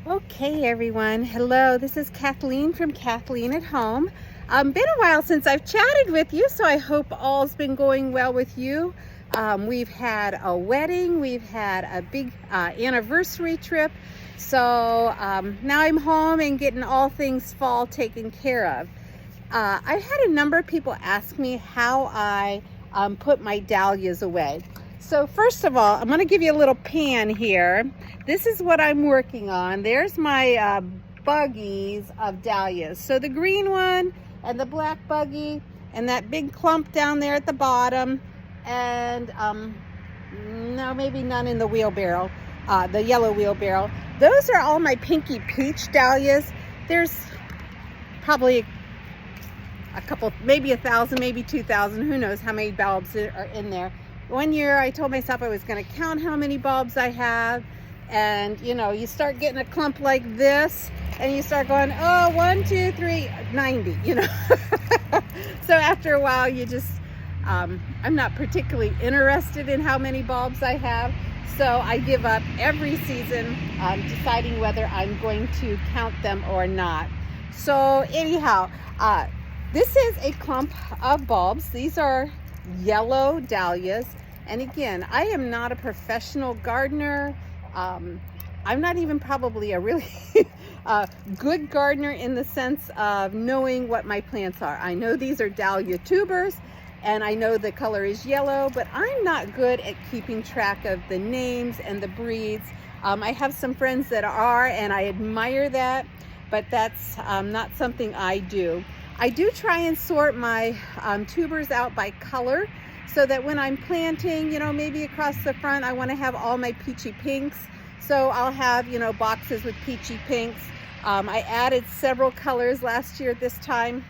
Okay, everyone. Hello, this is Kathleen from Kathleen at Home. Been a while since I've chatted with you, so I hope all's been going well with you. We've had a wedding, we've had a big anniversary trip, so now I'm home and getting all things fall taken care of. I've had a number of people ask me how I put my dahlias away. So first of all, I'm going to give you a little pan here. This is what I'm working on. There's my buggies of dahlias. So the green one and the black buggy and that big clump down there at the bottom, and no, maybe none in the wheelbarrow, the yellow wheelbarrow. Those are all my pinky peach dahlias. There's probably a couple, maybe 1,000, maybe 2,000, who knows how many bulbs are in there. One year I told myself I was going to count how many bulbs I have, and you know, you start getting a clump like this and you start going, oh, 1, 2, 3, 90, you know. So after a while you just I'm not particularly interested in how many bulbs I have, so I give up every season deciding whether I'm going to count them or not. So anyhow, this is a clump of bulbs. These are yellow dahlias. And again, I am not a professional gardener. I'm not even probably a really good gardener in the sense of knowing what my plants are. I know these are dahlia tubers and I know the color is yellow, but I'm not good at keeping track of the names and the breeds. I have some friends that are, and I admire that, but that's not something I do. I do try and sort my tubers out by color, so that when I'm planting, you know, maybe across the front, I want to have all my peachy pinks. So I'll have, you know, boxes with peachy pinks. I added several colors last year at this time.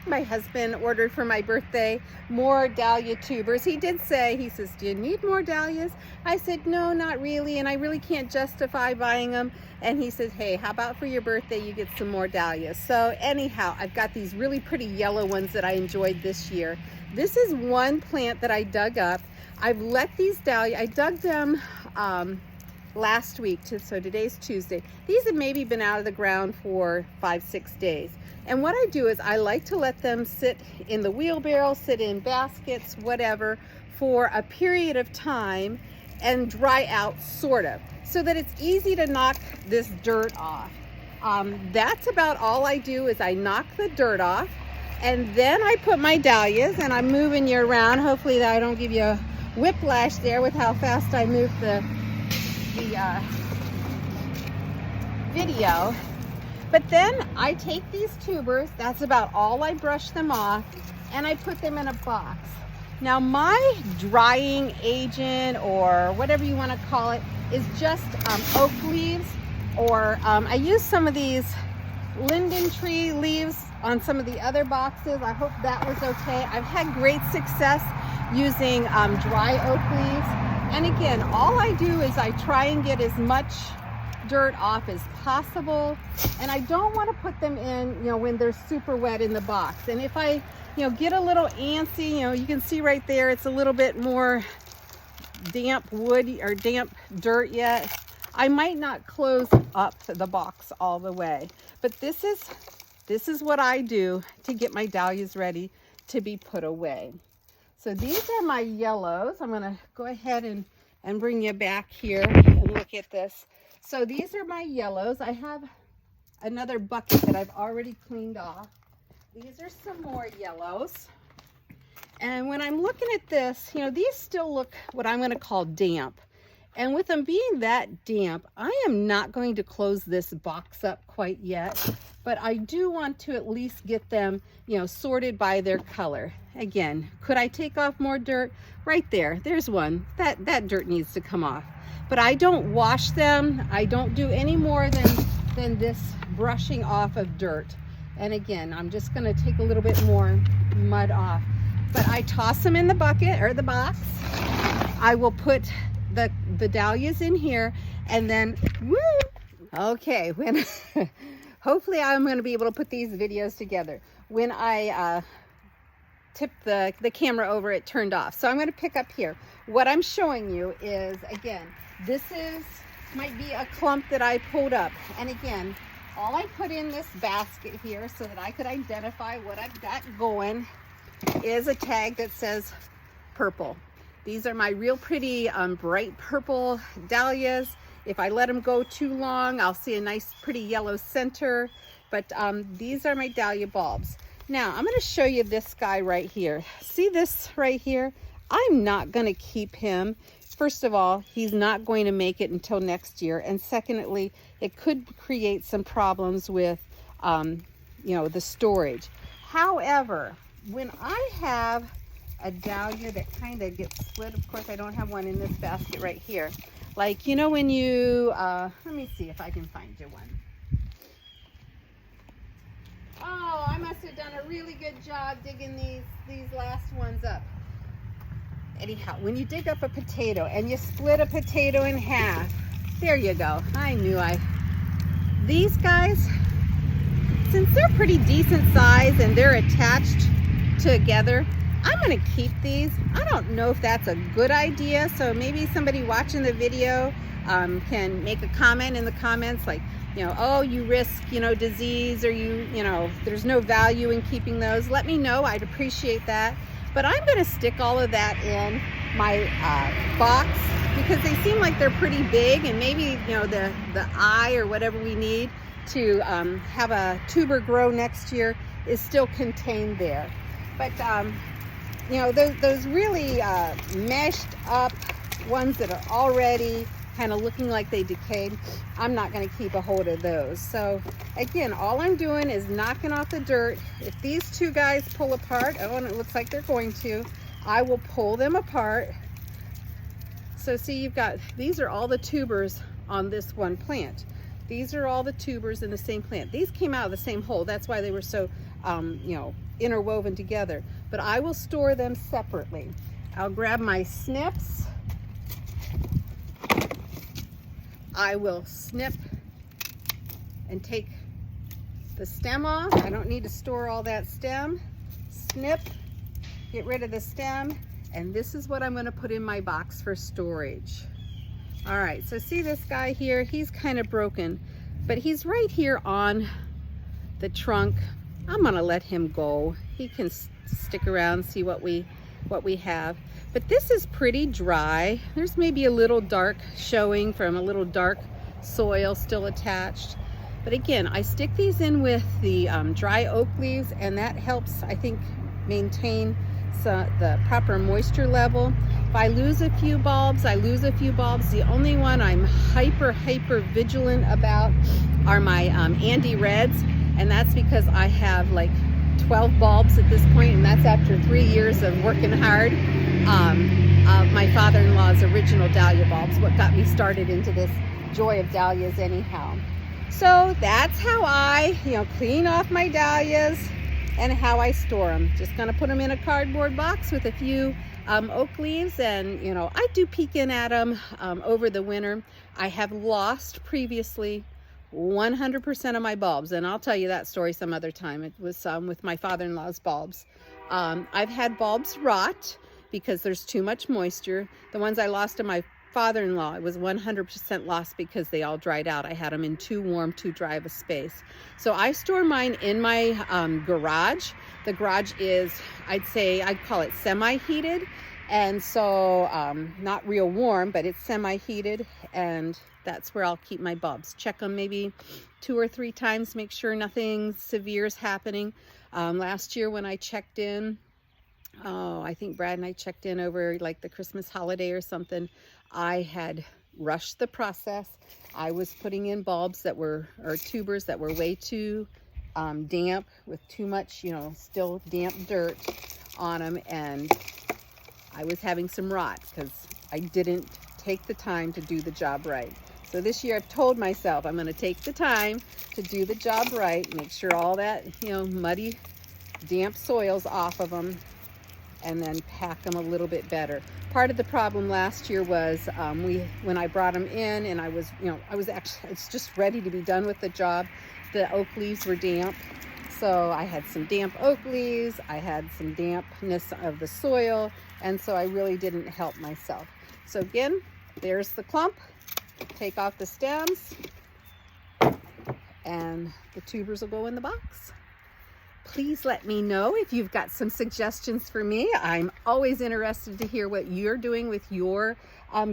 My husband ordered for my birthday more dahlia tubers. He did say, he says, do you need more dahlias? I said, no, not really, and I really can't justify buying them. And he says, hey, how about for your birthday you get some more dahlias? So anyhow, I've got these really pretty yellow ones that I enjoyed this year. This is one plant that I dug up. I've let these dahlia, I dug them last week, so today's Tuesday. These have maybe been out of the ground for 5-6 days. And what I do is I like to let them sit in the wheelbarrow, sit in baskets, whatever, for a period of time and dry out, sort of, so that it's easy to knock this dirt off. That's about all I do, is I knock the dirt off, and then I put my dahlias, and I'm moving you around. Hopefully that I don't give you a whiplash there with how fast I move the video. But then I take these tubers, that's about all I brush them off, and I put them in a box. Now my drying agent, or whatever you want to call it, is just oak leaves, or I use some of these linden tree leaves on some of the other boxes. I hope that was okay. I've had great success using dry oak leaves. And again, all I do is I try and get as much dirt off as possible, and I don't want to put them in, you know, when they're super wet in the box. And if I, you know, get a little antsy, you know, you can see right there, it's a little bit more damp wood or damp dirt yet, I might not close up the box all the way. But this is what I do to get my dahlias ready to be put away. So these are my yellows. I'm going to go ahead and bring you back here and look at this. So these are my yellows. I have another bucket that I've already cleaned off. These are some more yellows. And when I'm looking at this, you know, these still look what I'm going to call damp. And with them being that damp, I am not going to close this box up quite yet, but I do want to at least get them, you know, sorted by their color. Again, could I take off more dirt? Right there, there's one. That dirt needs to come off. But I don't wash them. I don't do any more than this brushing off of dirt. And again, I'm just gonna take a little bit more mud off. But I toss them in the bucket or the box. I will put the dahlias in here, and then woo, okay, when hopefully I'm going to be able to put these videos together. When I tipped the camera over, it turned off. So I'm going to pick up here. What I'm showing you is, again, this is might be a clump that I pulled up. And again, all I put in this basket here so that I could identify what I've got going is a tag that says purple. These are my real pretty bright purple dahlias. If I let them go too long, I'll see a nice pretty yellow center. But these are my dahlia bulbs. Now I'm going to show you this guy right here. See this right here? I'm not going to keep him. First of all, he's not going to make it until next year. And secondly, it could create some problems with, you know, the storage. However, when I have a dahlia that kind of gets split, of course I don't have one in this basket right here. Like, you know, when you, let me see if I can find you one. Oh, I must have done a really good job digging these last ones up. Anyhow, when you dig up a potato and you split a potato in half, there you go. I knew these guys, since they're pretty decent size and they're attached together, I'm going to keep these. I don't know if that's a good idea, so maybe somebody watching the video can make a comment in the comments like, you know, oh, you risk, you know, disease, or you know, there's no value in keeping those. Let me know. I'd appreciate that. But I'm going to stick all of that in my box because they seem like they're pretty big, and maybe, you know, the eye or whatever we need to have a tuber grow next year is still contained there. But you know, those really meshed up ones that are already kind of looking like they decayed, I'm not going to keep a hold of those. So again, all I'm doing is knocking off the dirt. If these two guys pull apart, oh, and it looks like they're going to, I will pull them apart. So see, you've got, these are all the tubers on this one plant. These are all the tubers in the same plant. These came out of the same hole. That's why they were so, you know, interwoven together. But I will store them separately. I'll grab my snips. I will snip and take the stem off. I don't need to store all that stem. Snip, get rid of the stem, and this is what I'm going to put in my box for storage. All right, so see this guy here? He's kind of broken, but he's right here on the trunk. I'm going to let him go. He can stick around, see what we have. But this is pretty dry. There's maybe a little dark showing from a little dark soil still attached. But again, I stick these in with the dry oak leaves, and that helps, I think, maintain the proper moisture level. If I lose a few bulbs, I lose a few bulbs. The only one I'm hyper vigilant about are my Andy Reds, and that's because I have like 12 bulbs at this point, and that's after 3 years of working hard. My father-in-law's original dahlia bulbs, what got me started into this joy of dahlias anyhow. So that's how I, you know, clean off my dahlias and how I store them. Just gonna put them in a cardboard box with a few oak leaves, and you know, I do peek in at them over the winter. I have lost previously 100% of my bulbs, and I'll tell you that story some other time. It was with my father-in-law's bulbs. I've had bulbs rot because there's too much moisture. The ones I lost to my father-in-law, it was 100% lost because they all dried out. I had them in too warm, too dry of a space. So I store mine in my garage. The garage is, I'd call it semi-heated. And so not real warm, but it's semi-heated, and that's where I'll keep my bulbs. Check them maybe 2 or 3 times, make sure nothing severe is happening. Last year when I checked in, I think Brad and I checked in over like the Christmas holiday or something, I had rushed the process. I was putting in bulbs that were, or tubers that were way too damp, with too much, you know, still damp dirt on them, and I was having some rot because I didn't take the time to do the job right. So this year I've told myself I'm going to take the time to do the job right, make sure all that, you know, muddy, damp soil's off of them, and then pack them a little bit better. Part of the problem last year was when I brought them in, and I was just ready to be done with the job, the oak leaves were damp. So I had some damp oak leaves, I had some dampness of the soil, and so I really didn't help myself. So again, there's the clump. take off the stems, and the tubers will go in the box. Please let me know if you've got some suggestions for me. I'm always interested to hear what you're doing with your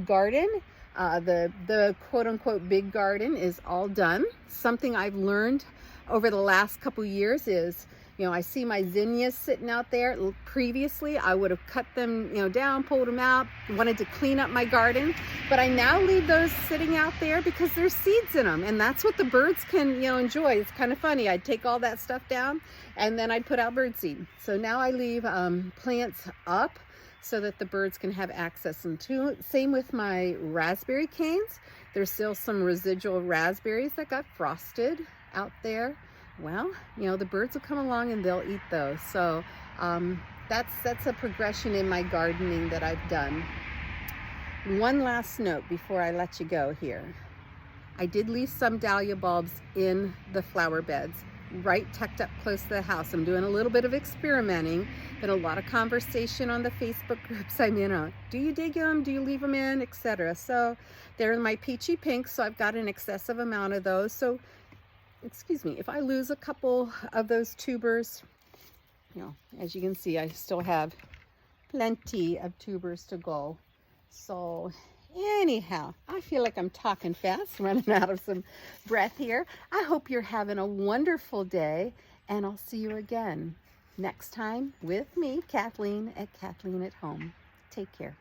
garden. The quote-unquote big garden is all done. Something I've learned over the last couple years is, I see my zinnias sitting out there. Previously, I would have cut them, down, pulled them out, wanted to clean up my garden. But I now leave those sitting out there because there's seeds in them. And that's what the birds can, enjoy. It's kind of funny. I'd take all that stuff down and then I'd put out birdseed. So now I leave plants up so that the birds can have access. And same with my raspberry canes. There's still some residual raspberries that got frosted out there. Well, the birds will come along and they'll eat those. So that's a progression in my gardening that I've done. One last note before I let you go here. I did leave some dahlia bulbs in the flower beds, right tucked up close to the house. I'm doing a little bit of experimenting. Been a lot of conversation on the Facebook groups I'm in on. Do you dig them? Do you leave them in? Etc. So they're my peachy pink, so I've got an excessive amount of those. So excuse me, if I lose a couple of those tubers, as you can see, I still have plenty of tubers to go. So anyhow, I feel like I'm talking fast, running out of some breath here. I hope you're having a wonderful day, and I'll see you again next time with me, Kathleen, at Kathleen at Home. Take care.